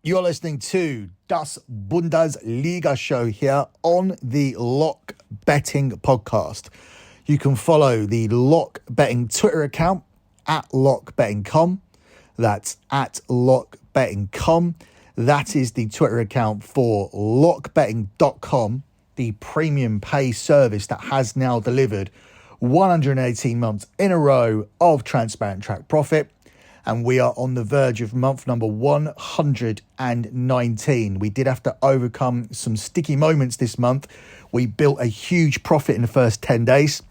You're listening to Däs Bündesliga Show here on the Lock Betting Podcast. You can follow the Lock Betting Twitter account at lockbetting.com. That's at lockbetting.com. That is the Twitter account for lockbetting.com, the premium pay service that has now delivered 118 months in a row of transparent track profit. And we are on the verge of month number 119. We did have to overcome some sticky moments this month. We built a huge profit in the first 10 days.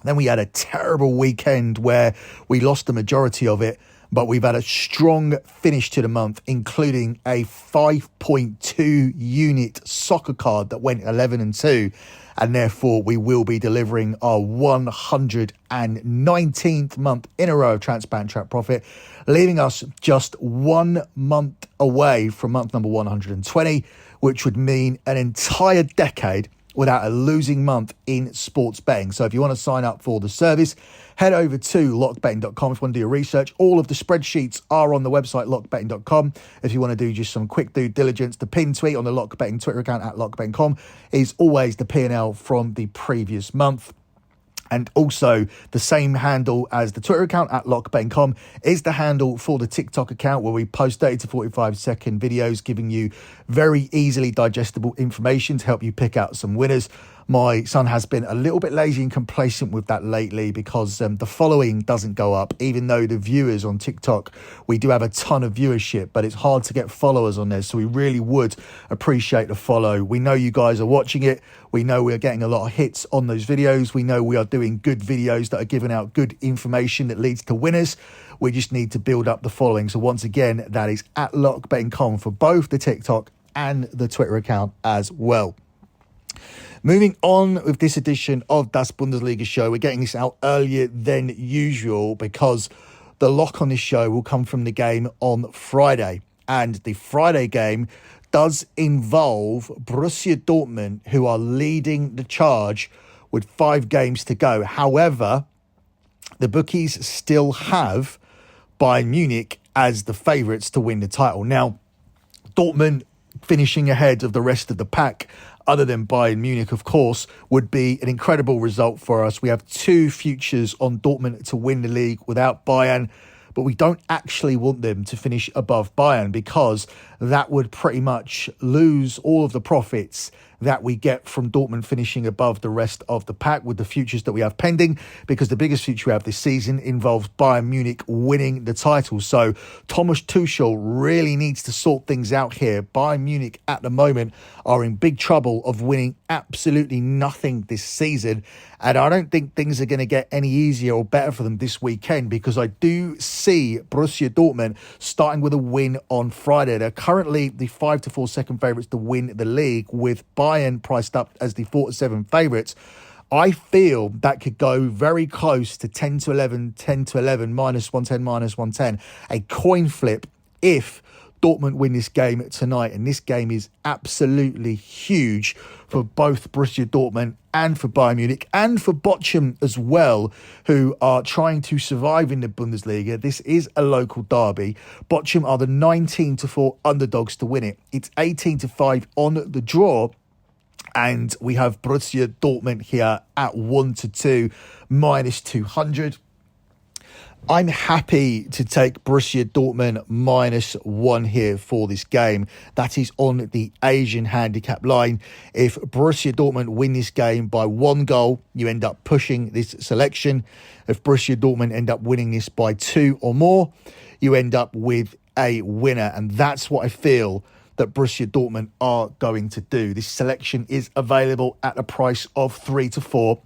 Then we had a terrible weekend where we lost the majority of it. But we've had a strong finish to the month, including a 5.2 unit soccer card that went 11-2. And therefore, we will be delivering our 119th month in a row of transparent track profit, leaving us just 1 month away from month number 120, which would mean an entire decade without a losing month in sports betting. So if you want to sign up for the service, head over to lockbetting.com if you want to do your research. All of the spreadsheets are on the website lockbetting.com. If you want to do just some quick due diligence, the pinned tweet on the Lockbetting Twitter account at lockbetting.com is always the P&L from the previous month. And also the same handle as the Twitter account at lockbetting.com is the handle for the TikTok account, where we post 30 to 45 second videos giving you very easily digestible information to help you pick out some winners. My son has been a little bit lazy and complacent with that lately because the following doesn't go up, even though the viewers on TikTok, we do have a ton of viewership, but it's hard to get followers on there. So we really would appreciate the follow. We know you guys are watching it. We know we are getting a lot of hits on those videos. We know we are doing good videos that are giving out good information that leads to winners. We just need to build up the following. So once again, that is at lockbetting.com for both the TikTok and the Twitter account as well. Moving on with this edition of Däs Bundesliga Show, we're getting this out earlier than usual because the lock on this show will come from the game on Friday. And the Friday game does involve Borussia Dortmund, who are leading the charge with 5 games to go. However, the bookies still have Bayern Munich as the favourites to win the title. Now, Dortmund finishing ahead of the rest of the pack, other than Bayern Munich, of course, would be an incredible result for us. We have 2 futures on Dortmund to win the league without Bayern, but we don't actually want them to finish above Bayern because that would pretty much lose all of the profits that we get from Dortmund finishing above the rest of the pack with the futures that we have pending, because the biggest future we have this season involves Bayern Munich winning the title. So Thomas Tuchel really needs to sort things out here. Bayern Munich at the moment are in big trouble of winning absolutely nothing this season. And I don't think things are going to get any easier or better for them this weekend, because I do see Borussia Dortmund starting with a win on Friday. They're currently the 5-4 second favourites to win the league, with Bayern priced up as the 4-7 favourites. I feel that could go very close to 10-11, 10-11, -110, -110. A coin flip if Dortmund win this game tonight. And this game is absolutely huge for both Borussia Dortmund and for Bayern Munich and for Bochum as well, who are trying to survive in the Bundesliga. This is a local derby. Bochum are the 19-4 underdogs to win it. It's 18-5 on the draw. And we have Borussia Dortmund here at 1-2, -200. I'm happy to take Borussia Dortmund -1 here for this game. That is on the Asian handicap line. If Borussia Dortmund win this game by 1 goal, you end up pushing this selection. If Borussia Dortmund end up winning this by 2 or more, you end up with a winner. And that's what I feel that Borussia Dortmund are going to do. This selection is available at a price of 3-4.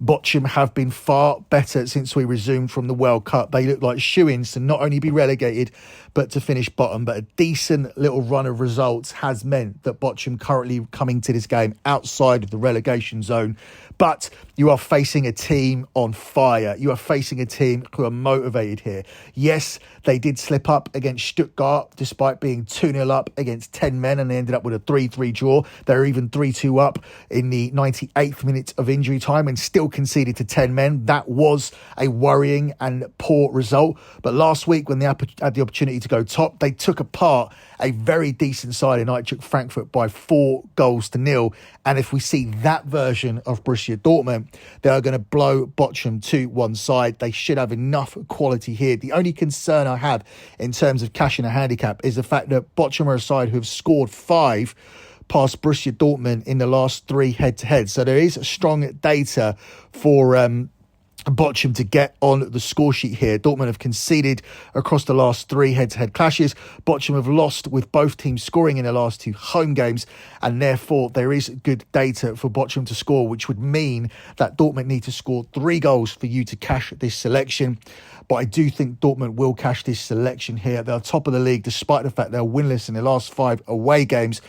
Bochum have been far better since we resumed from the World Cup. They look like shoo-ins to not only be relegated, but to finish bottom. But a decent little run of results has meant that Bochum currently coming to this game outside of the relegation zone. But you are facing a team on fire. You are facing a team who are motivated here. Yes, they did slip up against Stuttgart despite being 2-0 up against 10 men and they ended up with a 3-3 draw. They were even 3-2 up in the 98th minute of injury time and still conceded to 10 men. That was a worrying and poor result. But last week when they had the opportunity to go top, they took apart a very decent side in Eintracht Frankfurt by 4-0. And if we see that version of Borussia Dortmund, they are going to blow Bochum to one side. They should have enough quality here. The only concern I have in terms of cashing a handicap is the fact that Bochum are a side who have scored 5 past Borussia Dortmund in the last 3 head-to-head. So there is strong data for Bochum to get on the score sheet here. Dortmund have conceded across the last 3 head-to-head clashes. Bochum have lost with both teams scoring in the last 2 home games, and therefore there is good data for Bochum to score, which would mean that Dortmund need to score 3 goals for you to cash this selection. But I do think Dortmund will cash this selection here. They're top of the league despite the fact they're winless in the last 5 away games.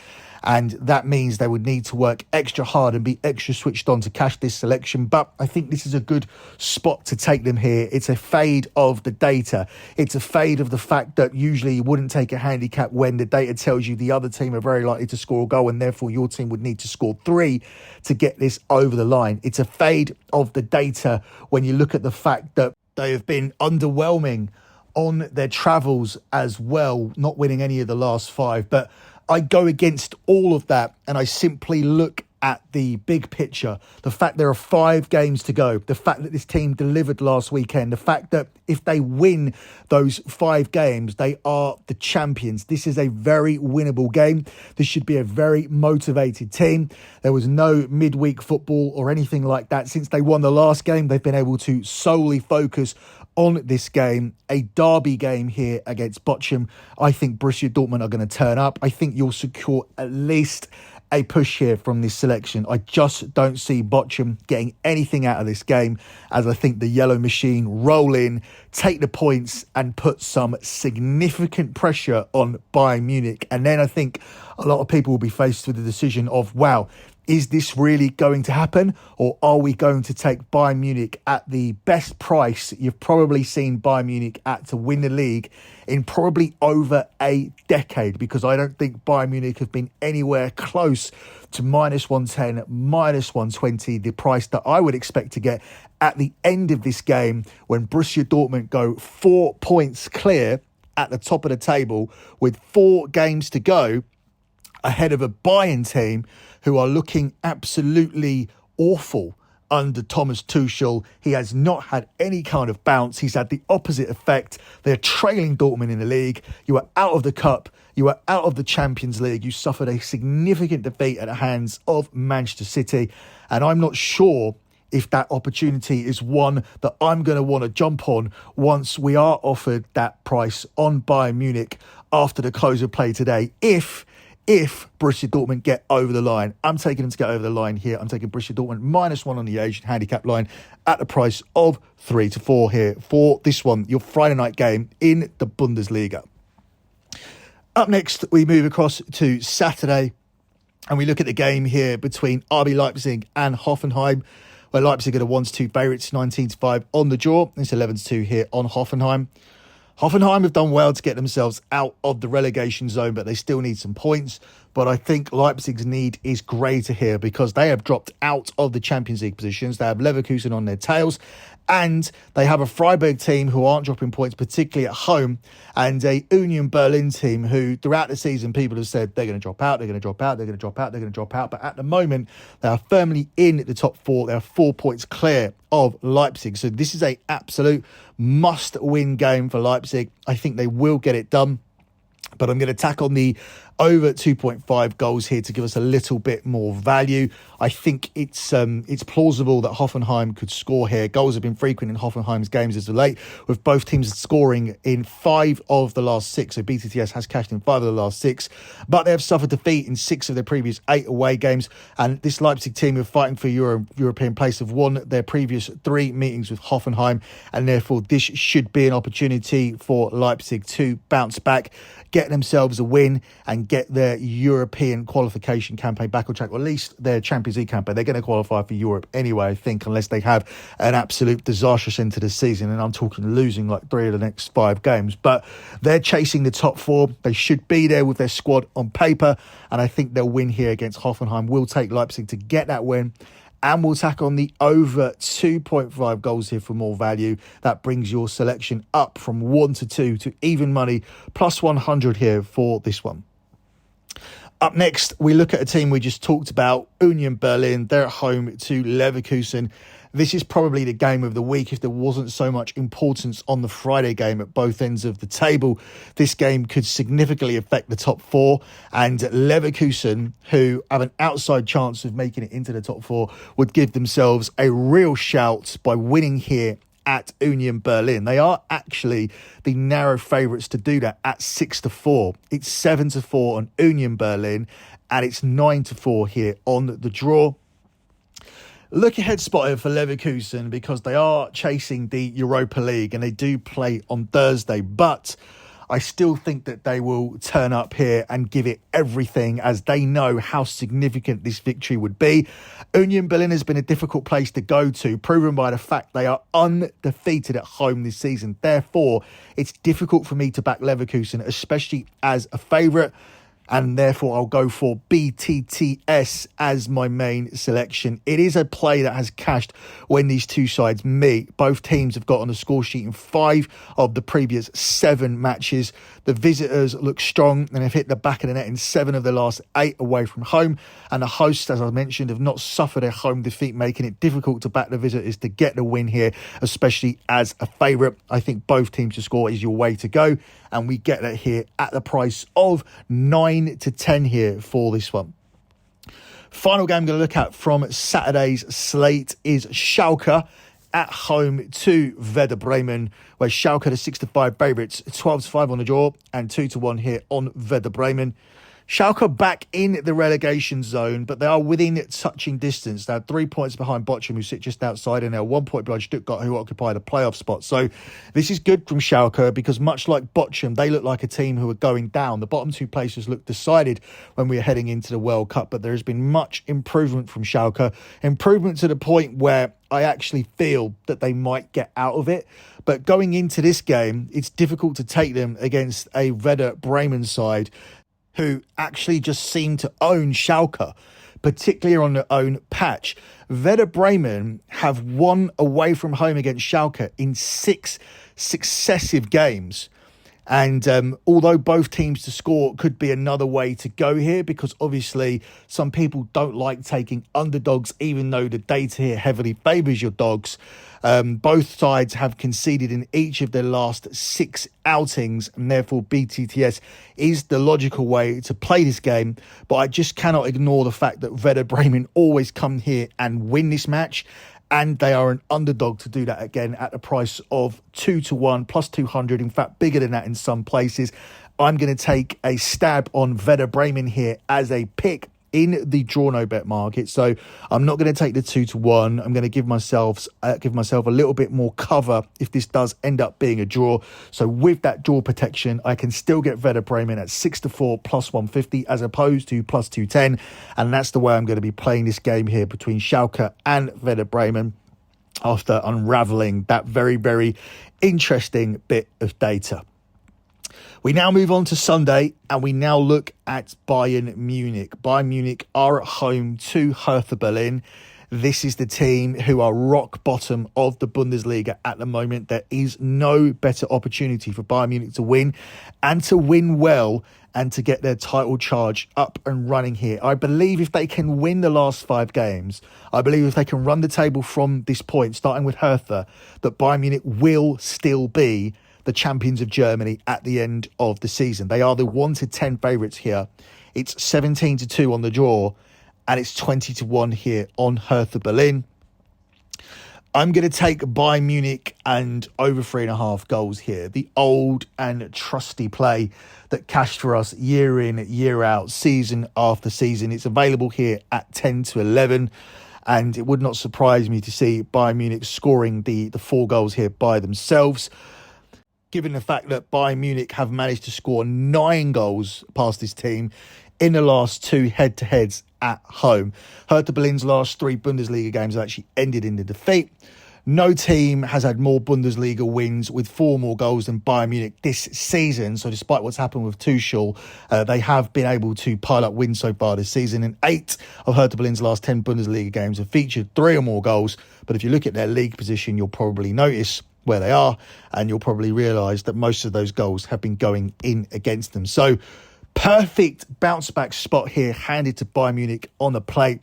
And that means they would need to work extra hard and be extra switched on to cash this selection. But I think this is a good spot to take them here. It's a fade of the data. It's a fade of the fact that usually you wouldn't take a handicap when the data tells you the other team are very likely to score a goal and therefore your team would need to score 3 to get this over the line. It's a fade of the data when you look at the fact that they have been underwhelming on their travels as well, not winning any of the last 5. But I go against all of that and I simply look at the big picture. The fact there are 5 games to go, the fact that this team delivered last weekend, the fact that if they win those 5 games, they are the champions. This is a very winnable game. This should be a very motivated team. There was no midweek football or anything like that. Since they won the last game, they've been able to solely focus on this game, a derby game here against Bochum. I think Borussia Dortmund are going to turn up. I think you'll secure at least a push here from this selection. I just don't see Bochum getting anything out of this game, as I think the yellow machine roll in, take the points and put some significant pressure on Bayern Munich. And then I think a lot of people will be faced with the decision of, wow, is this really going to happen? Or are we going to take Bayern Munich at the best price you've probably seen Bayern Munich at to win the league in probably over a decade? Because I don't think Bayern Munich have been anywhere close to -110, -120, the price that I would expect to get at the end of this game when Borussia Dortmund go 4 points clear at the top of the table with 4 games to go, ahead of a Bayern team who are looking absolutely awful under Thomas Tuchel. He has not had any kind of bounce. He's had the opposite effect. They're trailing Dortmund in the league. You are out of the cup. You are out of the Champions League. You suffered a significant defeat at the hands of Manchester City. And I'm not sure if that opportunity is one that I'm going to want to jump on once we are offered that price on Bayern Munich after the close of play today. If Borussia Dortmund get over the line, I'm taking them to get over the line here. I'm taking Borussia Dortmund -1 on the Asian handicap line at the price of 3-4 here for this one, your Friday night game in the Bundesliga. Up next, we move across to Saturday and we look at the game here between RB Leipzig and Hoffenheim, where Leipzig are the 1-2 favourites, 19-5 on the draw. It's 11-2 here on Hoffenheim. Hoffenheim have done well to get themselves out of the relegation zone, but they still need some points. But I think Leipzig's need is greater here because they have dropped out of the Champions League positions. They have Leverkusen on their tails, and they have a Freiburg team who aren't dropping points, particularly at home, and a Union Berlin team who throughout the season people have said they're going to drop out, they're going to drop out, they're going to drop out, they're going to drop out. But at the moment, they are firmly in the top 4. They are 4 points clear of Leipzig. So this is a absolute must-win game for Leipzig. I think they will get it done. But I'm going to tack on the over 2.5 goals here to give us a little bit more value. I think it's plausible that Hoffenheim could score here. Goals have been frequent in Hoffenheim's games as of late, with both teams scoring in 5 of the last 6. So BTTS has cashed in 5 of the last 6, but they have suffered defeat in 6 of their previous 8 away games. And this Leipzig team, who are fighting for European place, have won their previous 3 meetings with Hoffenheim, and therefore this should be an opportunity for Leipzig to bounce back, get themselves a win, and and get their European qualification campaign back on track, or at least their Champions League campaign. They're going to qualify for Europe anyway, I think, unless they have an absolute disastrous end to the season. And I'm talking losing like 3 of the next 5 games. But they're chasing the top 4. They should be there with their squad on paper. And I think they'll win here against Hoffenheim. We'll take Leipzig to get that win. And we'll tack on the over 2.5 goals here for more value. That brings your selection up from 1 to 2 to even money, plus 100 here for this one. Up next, we look at a team we just talked about, Union Berlin. They're at home to Leverkusen. This is probably the game of the week if there wasn't so much importance on the Friday game at both ends of the table. This game could significantly affect the top 4, and Leverkusen, who have an outside chance of making it into the top 4, would give themselves a real shout by winning here at Union Berlin. They are actually the narrow favourites to do that at 6-4. It's 7-4 on Union Berlin, and it's 9-4 here on the draw. Look ahead spotted for Leverkusen because they are chasing the Europa League and they do play on Thursday, but I still think that they will turn up here and give it everything as they know how significant this victory would be. Union Berlin has been a difficult place to go to, proven by the fact they are undefeated at home this season. Therefore, it's difficult for me to back Leverkusen, especially as a favourite. And therefore, I'll go for BTTS as my main selection. It is a play that has cashed when these two sides meet. Both teams have got on the score sheet in 5 of the previous 7 matches. The visitors look strong and have hit the back of the net in 7 of the last 8 away from home. And the hosts, as I mentioned, have not suffered a home defeat, making it difficult to back the visitors to get the win here, especially as a favourite. I think both teams to score is your way to go. And we get that here at the price of 9 to 10 here for this one. Final game I'm going to look at from Saturday's slate is Schalke at home to Werder Bremen, where Schalke are the 6-5 favourites, 12-5 on the draw and 2-1 here on Werder Bremen. Schalke back in the relegation zone, but they are within touching distance. They're 3 points behind Bochum, who sit just outside, and they're 1 point behind Stuttgart, who occupy the playoff spot. So this is good from Schalke because much like Bochum, they look like a team who are going down. The bottom 2 places look decided when we are heading into the World Cup, but there has been much improvement from Schalke. Improvement to the point where I actually feel that they might get out of it. But going into this game, it's difficult to take them against a Werder Bremen side who actually just seem to own Schalke, particularly on their own patch. Werder Bremen have won away from home against Schalke in 6 successive games. And although both teams to score could be another way to go here, because obviously some people don't like taking underdogs, even though the data here heavily favours your dogs. Both sides have conceded in each of their last 6 outings, and therefore BTTS is the logical way to play this game. But I just cannot ignore the fact that Werder Bremen always come here and win this match. And they are an underdog to do that again at the price of 2-1 plus 200. In fact, bigger than that in some places. I'm going to take a stab on Werder Bremen here as a pick in the draw no bet market. So I'm not going to take the 2-1. I'm going to give myself a little bit more cover if this does end up being a draw. So with that draw protection, I can still get Werder Bremen at 6-4 plus 150 as opposed to plus 210. And that's the way I'm going to be playing this game here between Schalke and Werder Bremen after unravelling that very, very interesting bit of data. We now move on to Sunday and we now look at Bayern Munich. Bayern Munich are at home to Hertha Berlin. This is the team who are rock bottom of the Bundesliga at the moment. There is no better opportunity for Bayern Munich to win and to win well and to get their title charge up and running here. I believe if they can win the last 5 games, I believe if they can run the table from this point, starting with Hertha, that Bayern Munich will still be the champions of Germany at the end of the season. They are the 1-10 favourites here. It's 17-2 on the draw and it's 20-1 here on Hertha Berlin. I'm going to take Bayern Munich and over 3.5 goals here. The old and trusty play that cashed for us year in, year out, season after season. It's available here at 10-11. And it would not surprise me to see Bayern Munich scoring the 4 goals here by themselves. given the fact that Bayern Munich have managed to score 9 goals past this team in the last 2 head-to-heads at home. Hertha Berlin's last 3 Bundesliga games have actually ended in the defeat. No team has had more Bundesliga wins with 4 more goals than Bayern Munich this season. So despite what's happened with Tuchel, they have been able to pile up wins so far this season. And 8 of Hertha Berlin's last 10 Bundesliga games have featured 3 or more goals. But if you look at their league position, you'll probably notice where they are. And you'll probably realise that most of those goals have been going in against them. So perfect bounce back spot here handed to Bayern Munich on the plate.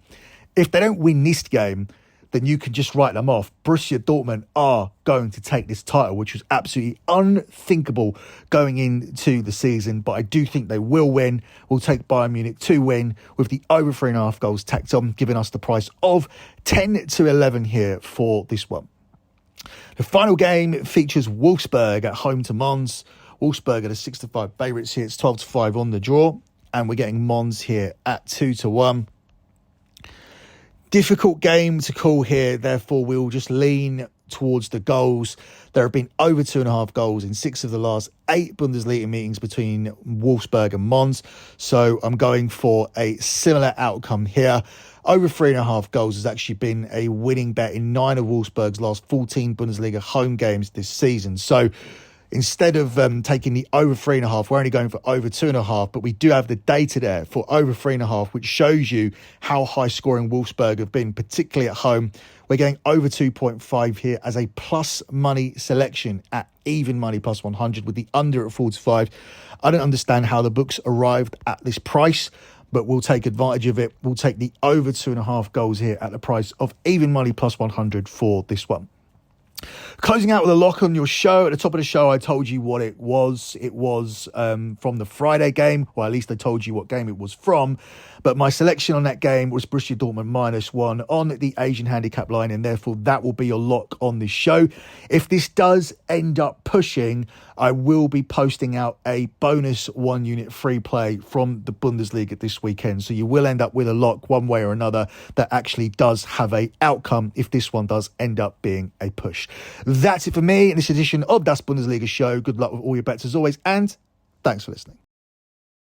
If they don't win this game, then you can just write them off. Borussia Dortmund are going to take this title, which was absolutely unthinkable going into the season. But I do think they will win. We'll take Bayern Munich to win with the over 3.5 goals tacked on, giving us the price of 10-11 here for this one. The final game features Wolfsburg at home to Mons. Wolfsburg are the 6-5 favourites here. It's 12-5 on the draw. And we're getting Mons here at 2-1. Difficult game to call here, therefore we'll just lean towards the goals. There have been over 2.5 goals in 6 of the last 8 Bundesliga meetings between Wolfsburg and Mons. So I'm going for a similar outcome here. Over 3.5 goals has actually been a winning bet in 9 of Wolfsburg's last 14 Bundesliga home games this season. So instead of taking the over 3.5, we're only going for over 2.5, but we do have the data there for over 3.5, which shows you how high scoring Wolfsburg have been, particularly at home. We're getting over 2.5 here as a plus money selection at even money plus 100 with the under at 45. I don't understand how the books arrived at this price, but we'll take advantage of it. We'll take the over 2.5 goals here at the price of even money plus 100 for this one. Closing out with a lock on your show. At the top of the show, I told you what it was. It was from the Friday game, or at least I told you what game it was from. But my selection on that game was Borussia Dortmund -1 on the Asian handicap line, and therefore that will be your lock on this show. If this does end up pushing, I will be posting out a bonus 1 unit free play from the Bundesliga this weekend. So you will end up with a lock one way or another that actually does have a outcome if this one does end up being a push. That's it for me in this edition of Däs Bündesliga Show. Good luck with all your bets as always, and thanks for listening.